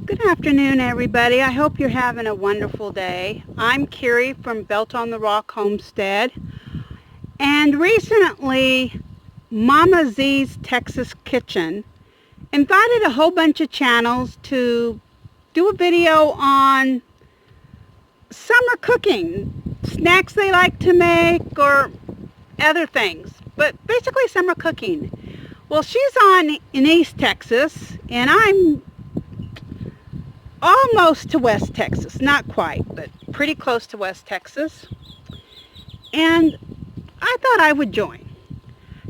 Good afternoon, everybody. I hope you're having a wonderful day. I'm Carrie from Built on the Rock Homestead. And recently, Mama Z's Texas Kitchen invited a whole bunch of channels to do a video on summer cooking, snacks they like to make, or other things, but basically summer cooking. Well, she's in East Texas, and I'm almost to West Texas, not quite, but pretty close to West Texas. And I thought I would join.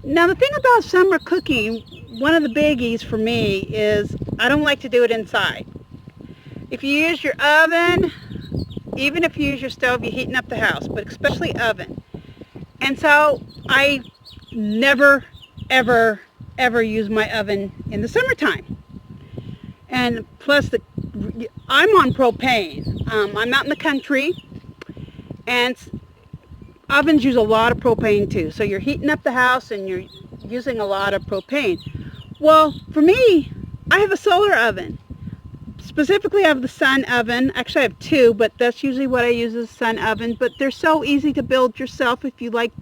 Now, the thing about summer cooking, one of the biggies for me is I don't like to do it inside. If you use your oven, even if you use your stove, you're heating up the house, but especially oven. And so I never, ever, ever use my oven in the summertime. And plus, I'm on propane. I'm out in the country, and ovens use a lot of propane too. So you're heating up the house and you're using a lot of propane. Well, for me, I have a solar oven. Specifically, I have the sun oven. Actually, I have two, but that's usually what I use is sun oven. But they're so easy to build yourself if you like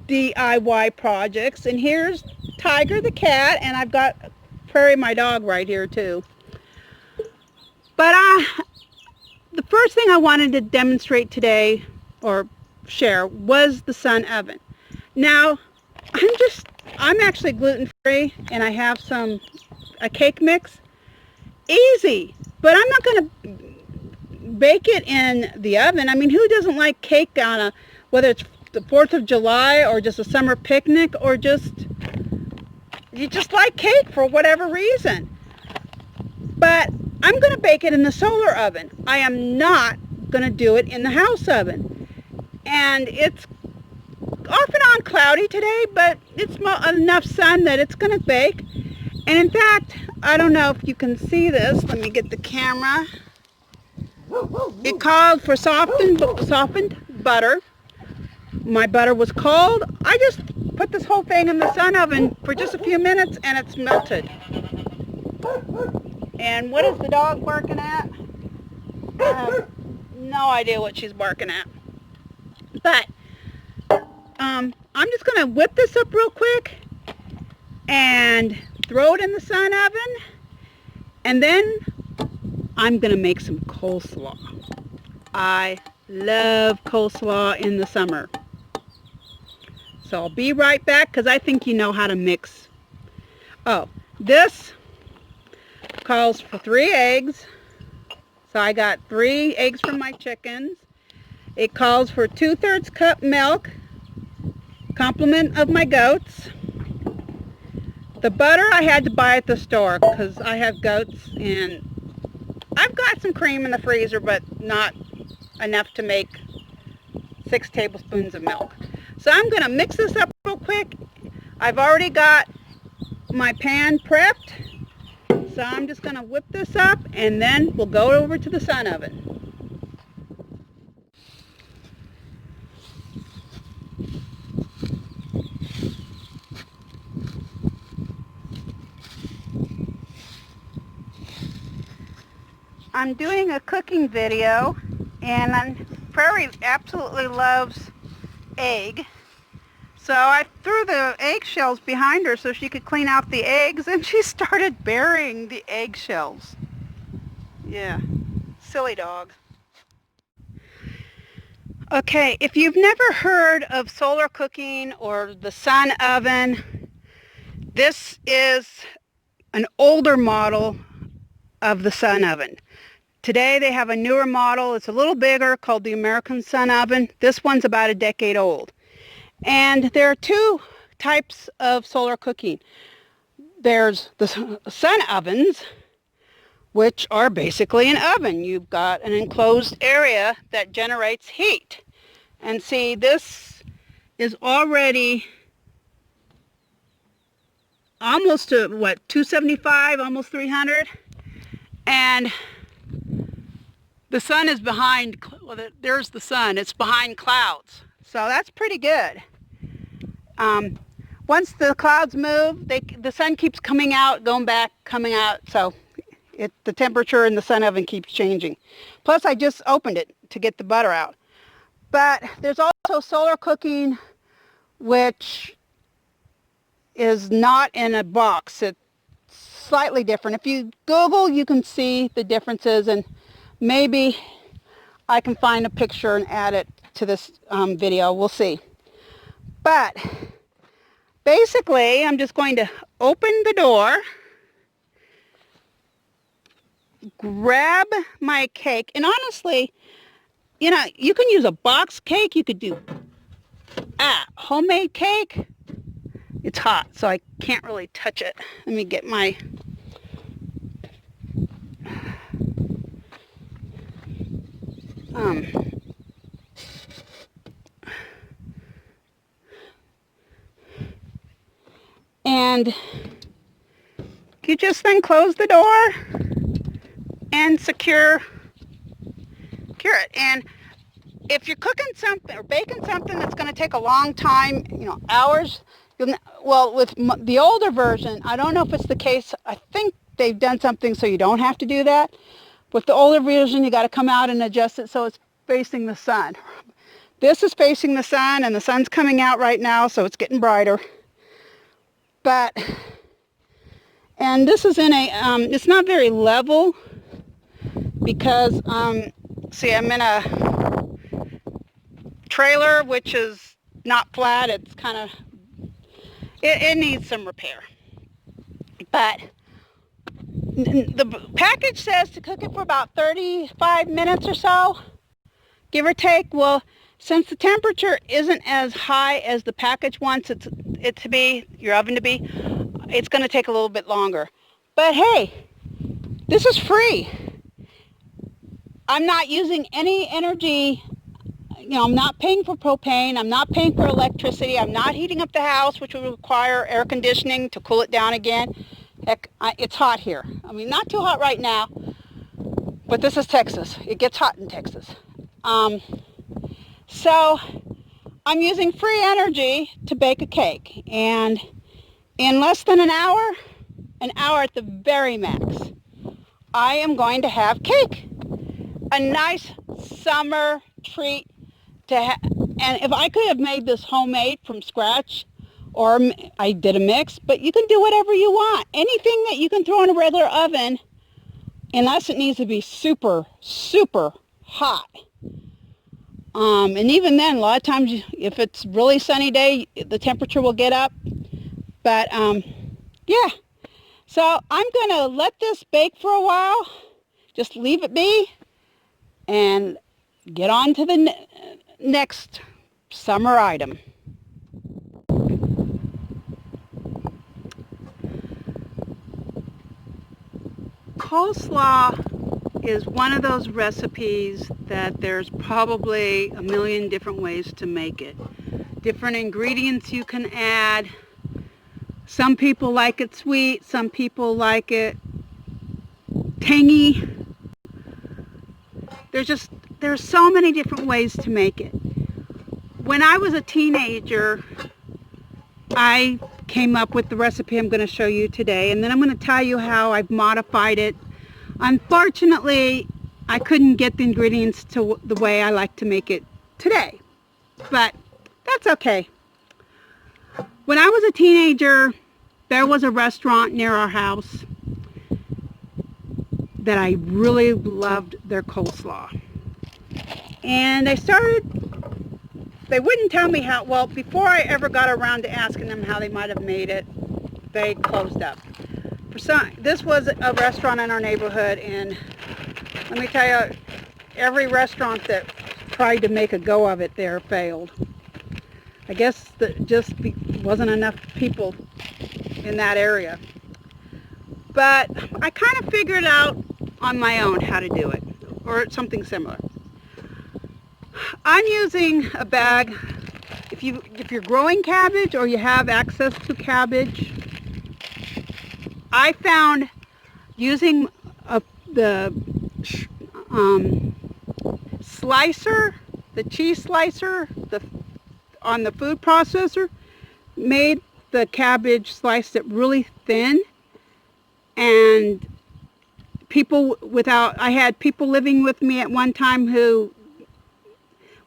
DIY projects. And here's Tiger the cat, and I've got Prairie, my dog, right here too. But the first thing I wanted to demonstrate today or share was the sun oven. Now, I'm actually gluten-free, and I have a cake mix. Easy, but I'm not going to bake it in the oven. I mean, who doesn't like cake on whether it's the 4th of July or just a summer picnic, or you just like cake for whatever reason. But I'm going to bake it in the solar oven. I am not going to do it in the house oven. And it's off and on cloudy today, but it's enough sun that it's going to bake. And in fact, I don't know if you can see this. Let me get the camera. It called for softened butter. My butter was cold. I just put this whole thing in the sun oven for just a few minutes, and it's melted. And what is the dog barking at? I have no idea what she's barking at. But I'm just going to whip this up real quick and throw it in the sun oven. And then I'm going to make some coleslaw. I love coleslaw in the summer. So I'll be right back because I think you know how to mix. Oh, this calls for 3 eggs. So I got 3 eggs from my chickens. It calls for 2/3 cup milk, complement of my goats. The butter I had to buy at the store because I have goats, and I've got some cream in the freezer, but not enough to make 6 tablespoons of milk. So I'm going to mix this up real quick. I've already got my pan prepped. So I'm just going to whip this up, and then we'll go over to the sun oven. I'm doing a cooking video, and Prairie absolutely loves egg. So I threw the eggshells behind her so she could clean out the eggs, and she started burying the eggshells. Yeah, silly dog. Okay, if you've never heard of solar cooking or the sun oven, this is an older model of the sun oven. Today they have a newer model. It's a little bigger, called the American Sun Oven. This one's about a decade old. And there are 2 types of solar cooking. There's the sun ovens, which are basically an oven. You've got an enclosed area that generates heat. And see, this is already almost to, 275, almost 300. And the sun is behind, well, there's the sun. It's behind clouds. So that's pretty good. Once the clouds move, the sun keeps coming out, going back, coming out. So The temperature in the sun oven keeps changing. Plus, I just opened it to get the butter out. But there's also solar cooking, which is not in a box. It's slightly different. If you Google, you can see the differences, and maybe I can find a picture and add it to this video. We'll see. But basically, I'm just going to open the door, grab my cake, and honestly, you know, you can use a box cake. You could do homemade cake. It's hot, so I can't really touch it. Let me get my... And you just then close the door and secure it. And if you're cooking something or baking something that's going to take a long time, you know, hours, well, with the older version, I don't know if it's the case. I think they've done something so you don't have to do that. With the older version, you got to come out and adjust it so it's facing the sun. This is facing the sun, and the sun's coming out right now, so it's getting brighter. And this is in a, it's not very level because, see, I'm in a trailer, which is not flat. It's kind of, it needs some repair. But the package says to cook it for about 35 minutes or so, give or take. Well, since the temperature isn't as high as the package wants it to be, your oven to be, it's going to take a little bit longer. But hey, this is free. I'm not using any energy. You know, I'm not paying for propane. I'm not paying for electricity. I'm not heating up the house, which would require air conditioning to cool it down again. Heck, it's hot here. I mean, not too hot right now, but this is Texas. It gets hot in Texas. So I'm using free energy to bake a cake, and in less than an hour at the very max, I am going to have cake. A nice summer treat and if I could have made this homemade from scratch, or I did a mix, but you can do whatever you want. Anything that you can throw in a regular oven, unless it needs to be super, super hot. And even then, a lot of times, if it's really sunny day, the temperature will get up. But yeah, so I'm going to let this bake for a while. Just leave it be and get on to the next summer item. Coleslaw is one of those recipes that there's probably a million different ways to make it. Different ingredients you can add. Some people like it sweet, some people like it tangy. There's so many different ways to make it. When I was a teenager, I came up with the recipe I'm going to show you today, and then I'm going to tell you how I've modified it. Unfortunately, I couldn't get the ingredients to the way I like to make it today, but that's okay. When I was a teenager, there was a restaurant near our house that I really loved their coleslaw. And they wouldn't tell me how, well, before I ever got around to asking them how they might have made it, they closed up. This was a restaurant in our neighborhood, and let me tell you, every restaurant that tried to make a go of it there failed. I guess just wasn't enough people in that area. But I kind of figured out on my own how to do it, or something similar. I'm using a bag. If you're growing cabbage or you have access to cabbage, I found using the slicer, the cheese slicer, on the food processor, made the cabbage, sliced it really thin, and I had people living with me at one time who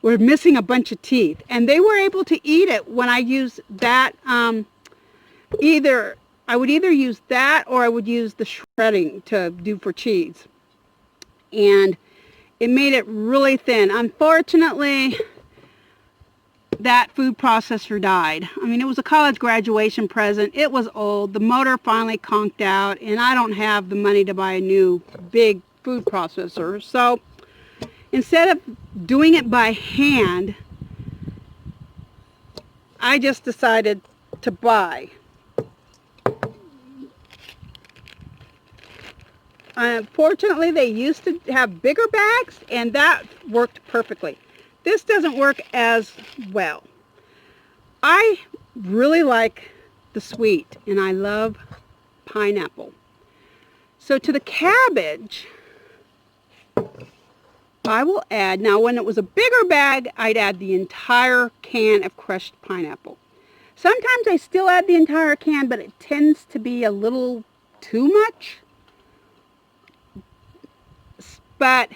were missing a bunch of teeth, and they were able to eat it when I used that. I would either use that or I would use the shredding to do for cheese. And it made it really thin. Unfortunately, that food processor died. I mean, it was a college graduation present. It was old. The motor finally conked out, and I don't have the money to buy a new big food processor. So instead of doing it by hand, I just decided to buy. Unfortunately, they used to have bigger bags, and that worked perfectly. This doesn't work as well. I really like the sweet, and I love pineapple. So to the cabbage, I will add, now when it was a bigger bag, I'd add the entire can of crushed pineapple. Sometimes I still add the entire can, but it tends to be a little too much. But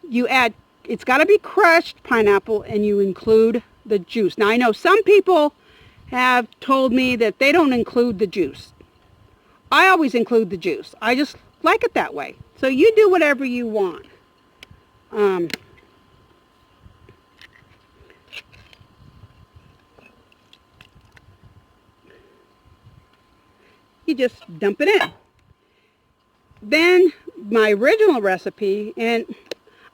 you add, it's got to be crushed pineapple, and you include the juice. Now I know some people have told me that they don't include the juice. I always include the juice. I just like it that way. So you do whatever you want. You just dump it in. Then my original recipe, and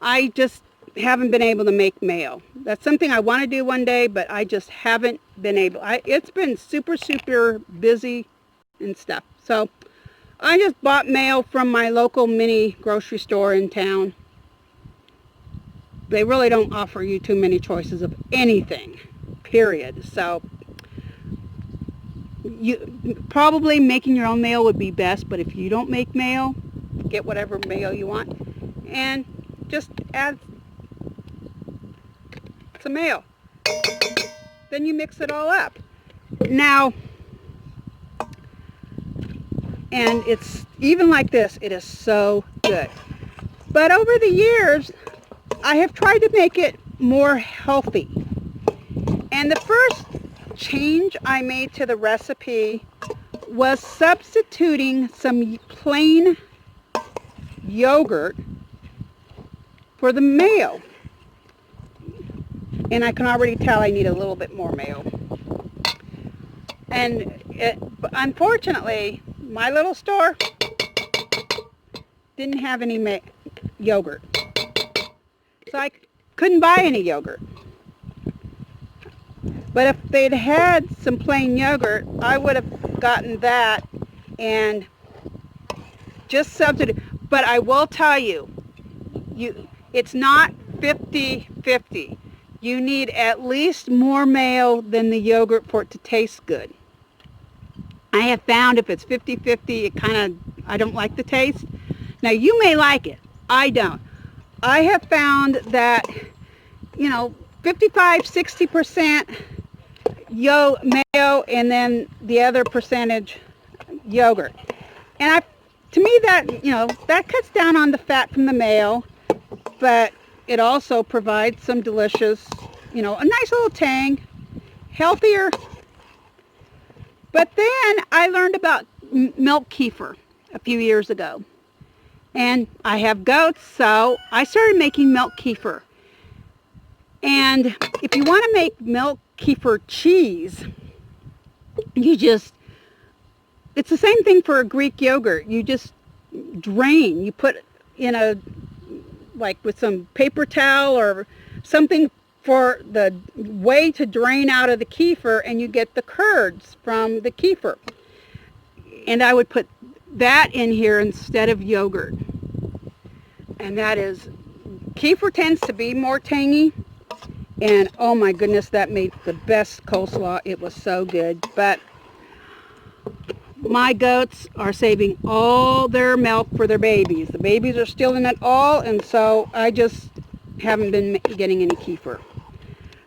I just haven't been able to make mayo. That's something I want to do one day, but I just haven't been able. It's been super busy and stuff. So I just bought mayo from my local mini grocery store in town. They really don't offer you too many choices of anything, period. So you probably making your own mayo would be best, but if you don't make mayo, get whatever mayo you want and just add some mayo. Then you mix it all up. Now, and it's even like this, it is so good. But over the years, I have tried to make it more healthy. And the first change I made to the recipe was substituting some plain yogurt for the mayo. And I can already tell I need a little bit more mayo. And unfortunately, my little store didn't have any yogurt. So I couldn't buy any yogurt. But if they'd had some plain yogurt, I would have gotten that and just substitute. But I will tell you, it's not 50-50. You need at least more mayo than the yogurt for it to taste good. I have found if it's 50-50, I don't like the taste. Now you may like it. I don't. I have found that, 55-60% mayo and then the other percentage yogurt. And to me that, that cuts down on the fat from the mayo, but it also provides some delicious, a nice little tang, healthier. But then I learned about milk kefir a few years ago. And I have goats, so I started making milk kefir. And if you want to make milk kefir cheese, it's the same thing for a Greek yogurt. You just drain. You put with some paper towel or something for the way to drain out of the kefir, and you get the curds from the kefir. And I would put that in here instead of yogurt. And kefir tends to be more tangy. And oh my goodness, that made the best coleslaw. It was so good. But my goats are saving all their milk for their babies. The babies are stealing it all, and so I just haven't been getting any kefir.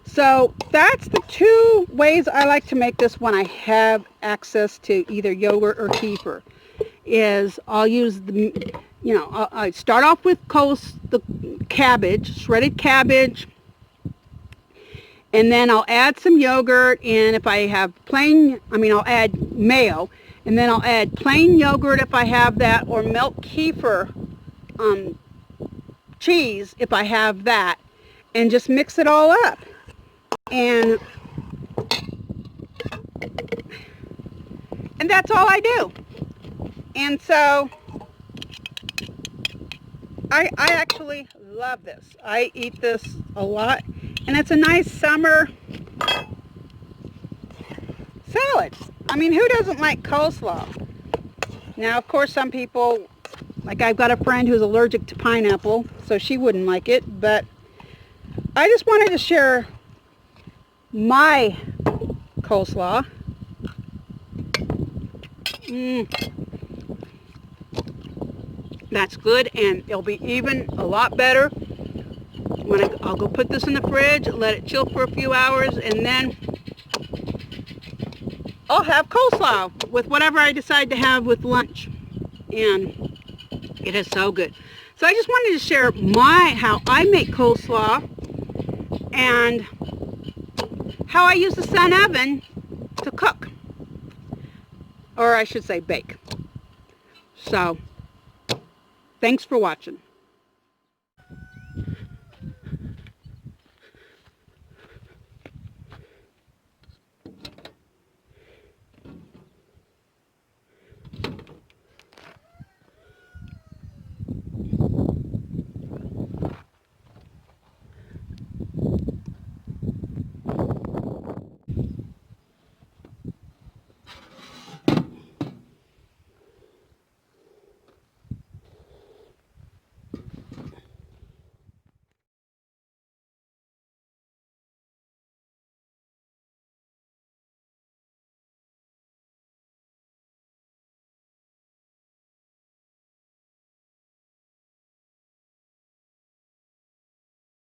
So that's the two ways I like to make this when I have access to either yogurt or kefir. I'll use you know, I start off with the cabbage, shredded cabbage, and then I'll add some yogurt, and if I have I'll add mayo, and then I'll add plain yogurt if I have that, or milk kefir cheese if I have that, and just mix it all up. And that's all I do. And so I actually love this. I eat this a lot, and it's a nice summer salad. I mean, who doesn't like coleslaw? Now, of course, some people, like I've got a friend who's allergic to pineapple, so she wouldn't like it, but I just wanted to share my coleslaw. That's good, and it'll be even a lot better when I'll go put this in the fridge, let it chill for a few hours, and then I'll have coleslaw with whatever I decide to have with lunch. And it is so good. So I just wanted to share how I make coleslaw and how I use the Sun oven to cook. Or I should say bake. So, thanks for watching.